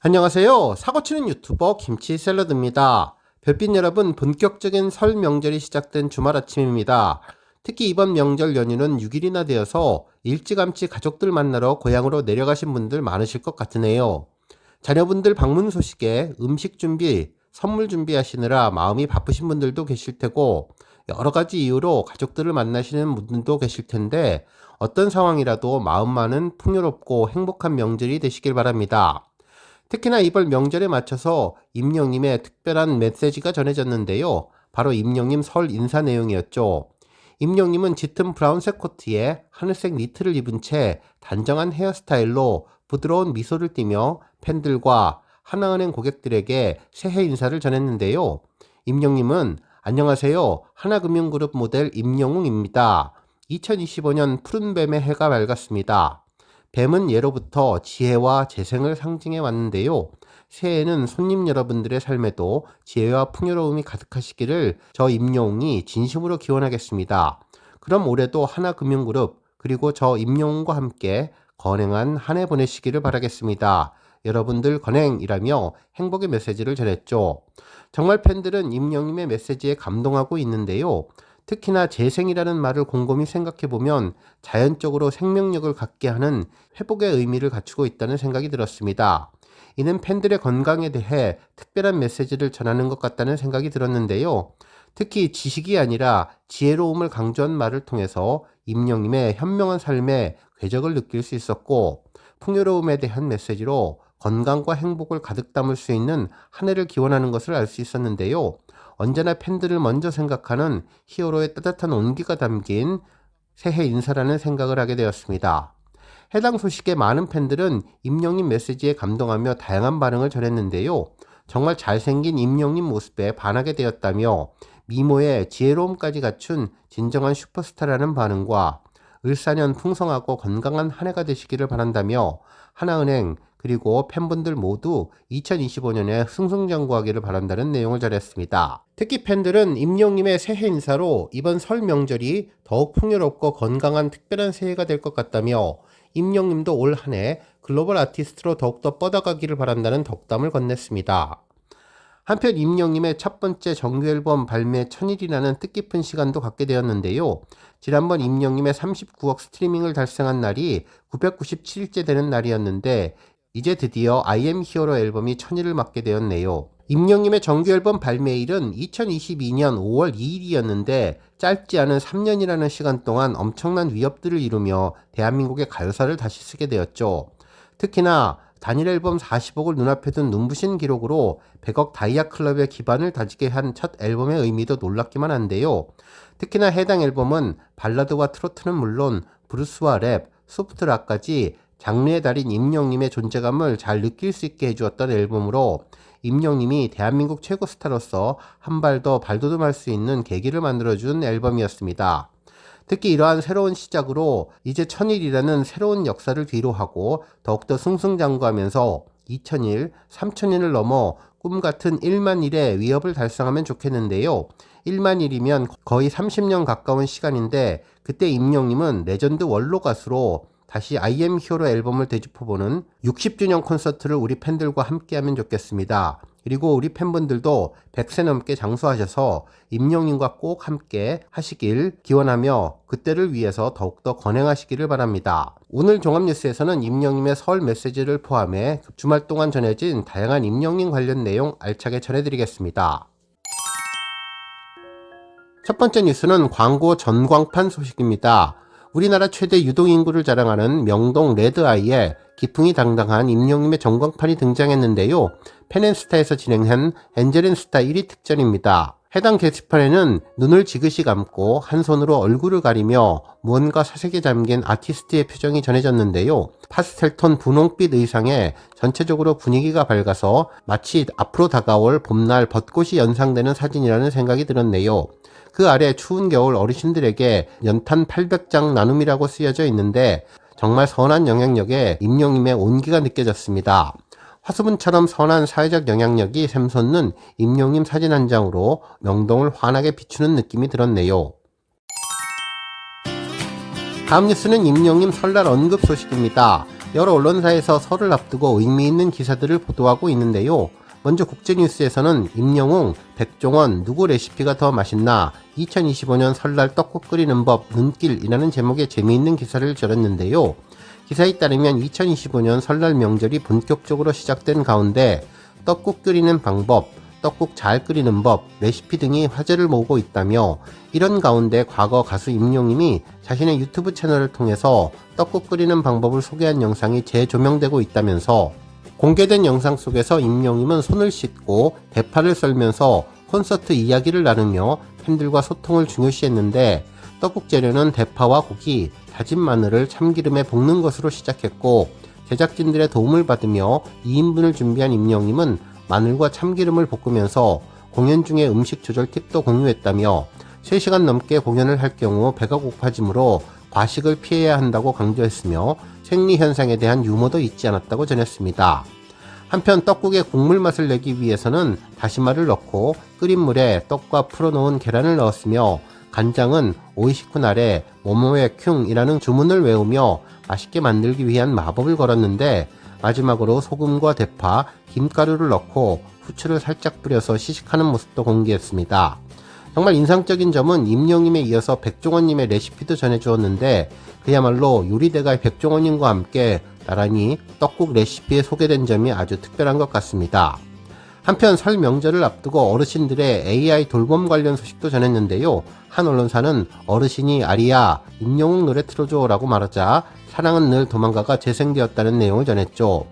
안녕하세요. 사고치는 유튜버 김치샐러드입니다. 별빛 여러분, 본격적인 설 명절이 시작된 주말 아침입니다. 특히 이번 명절 연휴는 6일이나 되어서 일찌감치 가족들 만나러 고향으로 내려가신 분들 많으실 것 같으네요. 자녀분들 방문 소식에 음식 준비, 선물 준비하시느라 마음이 바쁘신 분들도 계실 테고 여러 가지 이유로 가족들을 만나시는 분들도 계실 텐데 어떤 상황이라도 마음만은 풍요롭고 행복한 명절이 되시길 바랍니다. 특히나 이번 명절에 맞춰서 임영님의 특별한 메시지가 전해졌는데요. 바로 임영님 설 인사 내용이었죠. 임영님은 짙은 브라운색 코트에 하늘색 니트를 입은 채 단정한 헤어스타일로 부드러운 미소를 띠며 팬들과 하나은행 고객들에게 새해 인사를 전했는데요. 임영님은 안녕하세요. 하나금융그룹 모델 임영웅입니다. 2025년 푸른뱀의 해가 밝았습니다. 뱀은 예로부터 지혜와 재생을 상징해 왔는데요. 새해에는 손님 여러분들의 삶에도 지혜와 풍요로움이 가득하시기를 저 임영웅이 진심으로 기원하겠습니다. 그럼 올해도 하나금융그룹 그리고 저 임영웅과 함께 건행한 한 해 보내시기를 바라겠습니다. 여러분들 건행이라며 행복의 메시지를 전했죠. 정말 팬들은 임영웅의 메시지에 감동하고 있는데요. 특히나 재생이라는 말을 곰곰이 생각해보면 자연적으로 생명력을 갖게 하는 회복의 의미를 갖추고 있다는 생각이 들었습니다. 이는 팬들의 건강에 대해 특별한 메시지를 전하는 것 같다는 생각이 들었는데요. 특히 지식이 아니라 지혜로움을 강조한 말을 통해서 임영님의 현명한 삶의 궤적을 느낄 수 있었고 풍요로움에 대한 메시지로 건강과 행복을 가득 담을 수 있는 한 해를 기원하는 것을 알 수 있었는데요. 언제나 팬들을 먼저 생각하는 히어로의 따뜻한 온기가 담긴 새해 인사라는 생각을 하게 되었습니다. 해당 소식에 많은 팬들은 임영님 메시지에 감동하며 다양한 반응을 전했는데요. 정말 잘생긴 임영님 모습에 반하게 되었다며 미모에 지혜로움까지 갖춘 진정한 슈퍼스타라는 반응과 을사년 풍성하고 건강한 한 해가 되시기를 바란다며 하나은행 그리고 팬분들 모두 2025년에 승승장구하기를 바란다는 내용을 전했습니다. 특히 팬들은 임영님의 새해 인사로 이번 설 명절이 더욱 풍요롭고 건강한 특별한 새해가 될 것 같다며 임영님도 올 한 해 글로벌 아티스트로 더욱더 뻗어가기를 바란다는 덕담을 건넸습니다. 한편 임영님의 첫 번째 정규 앨범 발매 1000일이라는 뜻깊은 시간도 갖게 되었는데요. 지난번 임영님의 39억 스트리밍을 달성한 날이 997일째 되는 날이었는데 이제 드디어 I am Hero 앨범이 1000일을 맞게 되었네요. 임영님의 정규 앨범 발매일은 2022년 5월 2일이었는데 짧지 않은 3년이라는 시간 동안 엄청난 위협들을 이루며 대한민국의 가요사를 다시 쓰게 되었죠. 특히나 단일 앨범 40억을 눈앞에 둔 눈부신 기록으로 100억 다이아 클럽의 기반을 다지게 한 첫 앨범의 의미도 놀랍기만 한데요. 특히나 해당 앨범은 발라드와 트로트는 물론 브루스와 랩, 소프트 락까지 장르의 달인 임영님의 존재감을 잘 느낄 수 있게 해주었던 앨범으로 임영님이 대한민국 최고 스타로서 한 발 더 발돋움할 수 있는 계기를 만들어준 앨범이었습니다. 특히 이러한 새로운 시작으로 이제 1000일이라는 새로운 역사를 뒤로하고 더욱더 승승장구하면서 2000일, 3000일을 넘어 꿈같은 1만일의 위협을 달성하면 좋겠는데요. 1만일이면 거의 30년 가까운 시간인데 그때 임영님은 레전드 원로 가수로 다시 I am Hero 앨범을 되짚어보는 60주년 콘서트를 우리 팬들과 함께하면 좋겠습니다. 그리고 우리 팬분들도 100세 넘게 장수하셔서 임영님과 꼭 함께 하시길 기원하며 그때를 위해서 더욱더 건행하시기를 바랍니다. 오늘 종합뉴스에서는 임영님의 설 메시지를 포함해 주말 동안 전해진 다양한 임영님 관련 내용 알차게 전해드리겠습니다. 첫 번째 뉴스는 광고 전광판 소식입니다. 우리나라 최대 유동인구를 자랑하는 명동 레드아이에 기풍이 당당한 임영님의 전광판이 등장했는데요. 펜앤스타에서 진행한 엔젤앤스타 1위 특전입니다. 해당 게시판에는 눈을 지그시 감고 한 손으로 얼굴을 가리며 무언가 사색에 잠긴 아티스트의 표정이 전해졌는데요. 파스텔톤 분홍빛 의상에 전체적으로 분위기가 밝아서 마치 앞으로 다가올 봄날 벚꽃이 연상되는 사진이라는 생각이 들었네요. 그 아래 추운 겨울 어르신들에게 연탄 800장 나눔이라고 쓰여져 있는데 정말 선한 영향력에 임영님의 온기가 느껴졌습니다. 화수분처럼 선한 사회적 영향력이 샘솟는 임영님 사진 한 장으로 명동을 환하게 비추는 느낌이 들었네요. 다음 뉴스는 임영님 설날 언급 소식입니다. 여러 언론사에서 설을 앞두고 의미 있는 기사들을 보도하고 있는데요. 먼저 국제뉴스에서는 임영웅, 백종원, 누구 레시피가 더 맛있나 2025년 설날 떡국 끓이는 법 눈길이라는 제목의 재미있는 기사를 전했는데요. 기사에 따르면 2025년 설날 명절이 본격적으로 시작된 가운데 떡국 끓이는 방법, 떡국 잘 끓이는 법, 레시피 등이 화제를 모으고 있다며 이런 가운데 과거 가수 임영웅이 자신의 유튜브 채널을 통해서 떡국 끓이는 방법을 소개한 영상이 재조명되고 있다면서 공개된 영상 속에서 임영웅은 손을 씻고 대파를 썰면서 콘서트 이야기를 나누며 팬들과 소통을 중요시했는데 떡국 재료는 대파와 고기, 다진 마늘을 참기름에 볶는 것으로 시작했고 제작진들의 도움을 받으며 2인분을 준비한 임영웅은 마늘과 참기름을 볶으면서 공연 중에 음식 조절 팁도 공유했다며 3시간 넘게 공연을 할 경우 배가 고파지므로 과식을 피해야 한다고 강조했으며 생리 현상에 대한 유머도 잊지 않았다고 전했습니다. 한편 떡국의 국물 맛을 내기 위해서는 다시마를 넣고 끓인 물에 떡과 풀어놓은 계란을 넣었으며 간장은 오이시쿠 아래 모모의 큉이라는 주문을 외우며 맛있게 만들기 위한 마법을 걸었는데 마지막으로 소금과 대파, 김가루를 넣고 후추를 살짝 뿌려서 시식하는 모습도 공개했습니다. 정말 인상적인 점은 임영웅에 이어서 백종원님의 레시피도 전해주었는데 그야말로 요리대가 백종원님과 함께 나란히 떡국 레시피에 소개된 점이 아주 특별한 것 같습니다. 한편 설 명절을 앞두고 어르신들의 AI 돌봄 관련 소식도 전했는데요. 한 언론사는 어르신이 아리야 임영웅 노래 틀어줘 라고 말하자 사랑은 늘 도망가가 재생되었다는 내용을 전했죠.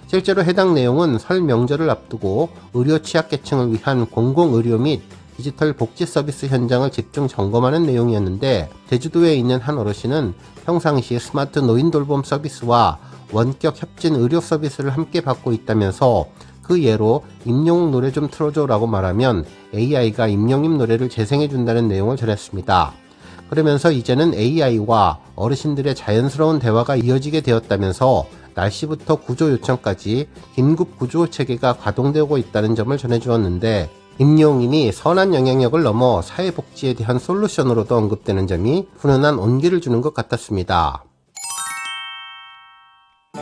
실제로 해당 내용은 설 명절을 앞두고 의료 취약계층을 위한 공공의료 및 디지털 복지 서비스 현장을 집중 점검하는 내용이었는데 제주도에 있는 한 어르신은 평상시 스마트 노인 돌봄 서비스와 원격 협진 의료 서비스를 함께 받고 있다면서 그 예로 임영웅 노래 좀 틀어줘 라고 말하면 AI가 임영웅 노래를 재생해준다는 내용을 전했습니다. 그러면서 이제는 AI와 어르신들의 자연스러운 대화가 이어지게 되었다면서 날씨부터 구조 요청까지 긴급 구조 체계가 가동되고 있다는 점을 전해주었는데 임영웅이 선한 영향력을 넘어 사회복지에 대한 솔루션으로도 언급되는 점이 훈훈한 온기를 주는 것 같았습니다.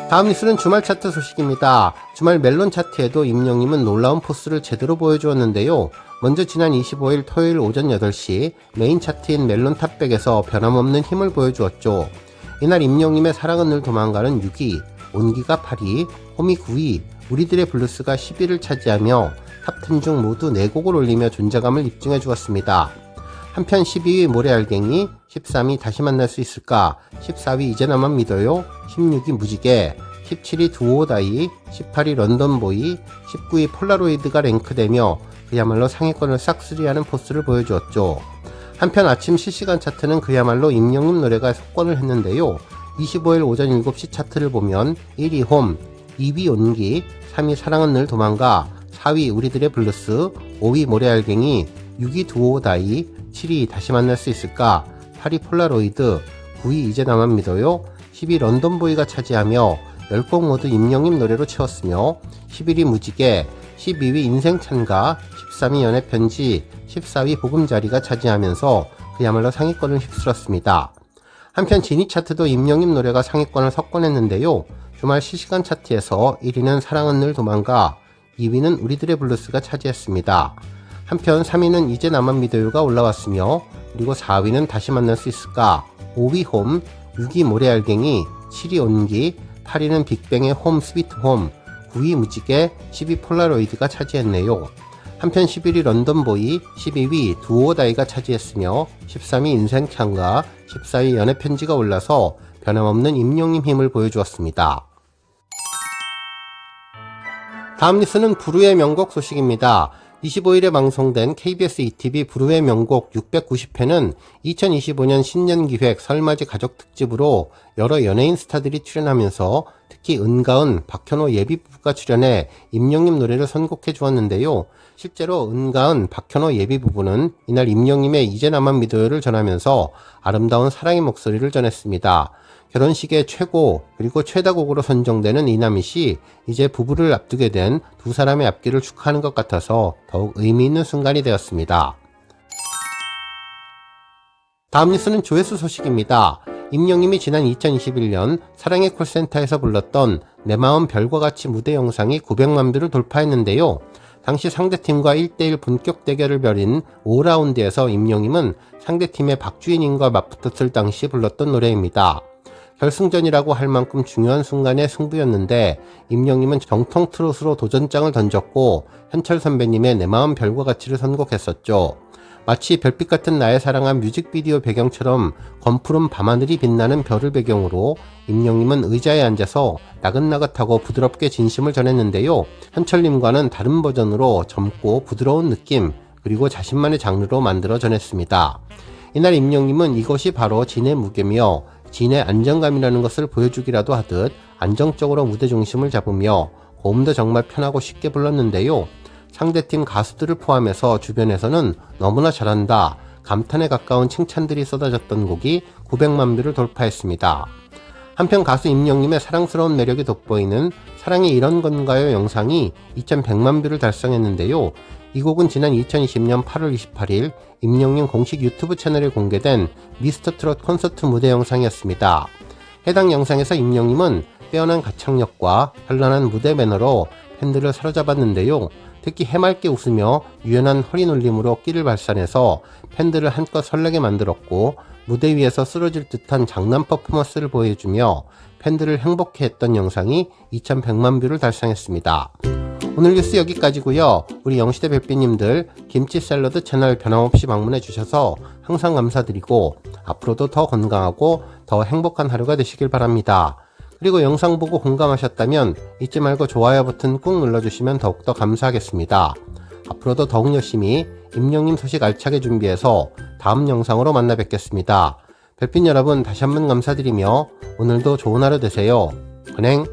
다음 뉴스는 주말 차트 소식입니다. 주말 멜론 차트에도 임영웅은 놀라운 포스를 제대로 보여주었는데요. 먼저 지난 25일 토요일 오전 8시 메인 차트인 멜론 탑백에서 변함없는 힘을 보여주었죠. 이날 임영웅의 사랑은 늘 도망가는 6위, 온기가 8위, 홈이 9위, 우리들의 블루스가 10위를 차지하며 탑10 중 모두 4곡을 올리며 존재감을 입증해 주었습니다. 한편 12위 모래알갱이, 13위 다시 만날 수 있을까, 14위 이제 나만 믿어요, 16위 무지개, 17위 두오다이, 18위 런던보이, 19위 폴라로이드가 랭크되며 그야말로 상위권을 싹쓸이하는 포스를 보여주었죠. 한편 아침 실시간 차트는 그야말로 임영웅 노래가 속권을 했는데요. 25일 오전 7시 차트를 보면 1위 홈, 2위 온기, 3위 사랑은 늘 도망가, 4위 우리들의 블루스, 5위 모래알갱이, 6위 두오다이, 7위 다시 만날 수 있을까, 8위 폴라로이드, 9위 이제 나만 믿어요, 10위 런던보이가 차지하며 10곡 모두 임영웅 노래로 채웠으며 11위 무지개, 12위 인생찬가, 13위 연애편지, 14위 보금자리가 차지하면서 그야말로 상위권을 휩쓸었습니다. 한편 진위 차트도 임영웅 노래가 상위권을 석권했는데요. 주말 실시간 차트에서 1위는 사랑은 늘 도망가, 2위는 우리들의 블루스가 차지했습니다. 한편 3위는 이제 나만 믿어요가 올라왔으며 그리고 4위는 다시 만날 수 있을까, 5위 홈, 6위 모래알갱이, 7위 온기, 8위는 빅뱅의 홈 스위트 홈, 9위 무지개, 10위 폴라로이드가 차지했네요. 한편 11위 런던보이, 12위 두오다이가 차지했으며 13위 인생창가, 14위 연애편지가 올라서 변함없는 임영웅 힘을 보여주었습니다. 다음 뉴스는 부르의 명곡 소식입니다. 25일에 방송된 KBS ETV 부르의 명곡 690회는 2025년 신년기획 설맞이 가족특집으로 여러 연예인 스타들이 출연하면서 특히 은가은, 박현호 예비부부가 출연해 임영웅 노래를 선곡해 주었는데요. 실제로 은가은, 박현호 예비부부는 이날 임영웅의 이제 나만 믿어요를 전하면서 아름다운 사랑의 목소리를 전했습니다. 결혼식의 최고 그리고 최다곡으로 선정되는 이남희 이제 부부를 앞두게 된 두 사람의 앞길을 축하하는 것 같아서 더욱 의미 있는 순간이 되었습니다. 다음 뉴스는 조회수 소식입니다. 임영님이 지난 2021년 사랑의 콜센터에서 불렀던 내 마음 별과 같이 무대 영상이 900만 뷰를 돌파했는데요. 당시 상대팀과 1대1 본격 대결을 벌인 5라운드에서 임영님은 상대팀의 박주인님과 맞붙었을 당시 불렀던 노래입니다. 결승전이라고 할 만큼 중요한 순간의 승부였는데 임영님은 정통 트롯으로 도전장을 던졌고 현철 선배님의 내 마음 별과 같이를 선곡했었죠. 마치 별빛 같은 나의 사랑한 뮤직비디오 배경처럼 검푸른 밤하늘이 빛나는 별을 배경으로 임영님은 의자에 앉아서 나긋나긋하고 부드럽게 진심을 전했는데요. 현철님과는 다른 버전으로 젊고 부드러운 느낌 그리고 자신만의 장르로 만들어 전했습니다. 이날 임영님은 이것이 바로 진의 무게며 진의 안정감이라는 것을 보여주기라도 하듯 안정적으로 무대 중심을 잡으며 고음도 정말 편하고 쉽게 불렀는데요. 상대팀 가수들을 포함해서 주변에서는 너무나 잘한다, 감탄에 가까운 칭찬들이 쏟아졌던 곡이 900만 뷰를 돌파했습니다. 한편 가수 임영님의 사랑스러운 매력이 돋보이는 사랑이 이런 건가요 영상이 2100만 뷰를 달성했는데요. 이 곡은 지난 2020년 8월 28일 임영님 공식 유튜브 채널에 공개된 미스터트롯 콘서트 무대 영상이었습니다. 해당 영상에서 임영님은 빼어난 가창력과 현란한 무대 매너로 팬들을 사로잡았는데요. 특히 해맑게 웃으며 유연한 허리 놀림으로 끼를 발산해서 팬들을 한껏 설레게 만들었고 무대 위에서 쓰러질 듯한 장난 퍼포먼스를 보여주며 팬들을 행복해 했던 영상이 2100만 뷰를 달성했습니다. 오늘 뉴스 여기까지고요. 우리 영시대 별빛님들 김치 샐러드 채널 변함없이 방문해 주셔서 항상 감사드리고 앞으로도 더 건강하고 더 행복한 하루가 되시길 바랍니다. 그리고 영상 보고 공감하셨다면 잊지 말고 좋아요 버튼 꾹 눌러주시면 더욱더 감사하겠습니다. 앞으로도 더욱 열심히 임영님 소식 알차게 준비해서 다음 영상으로 만나 뵙겠습니다. 별빛 여러분 다시 한번 감사드리며 오늘도 좋은 하루 되세요. 은행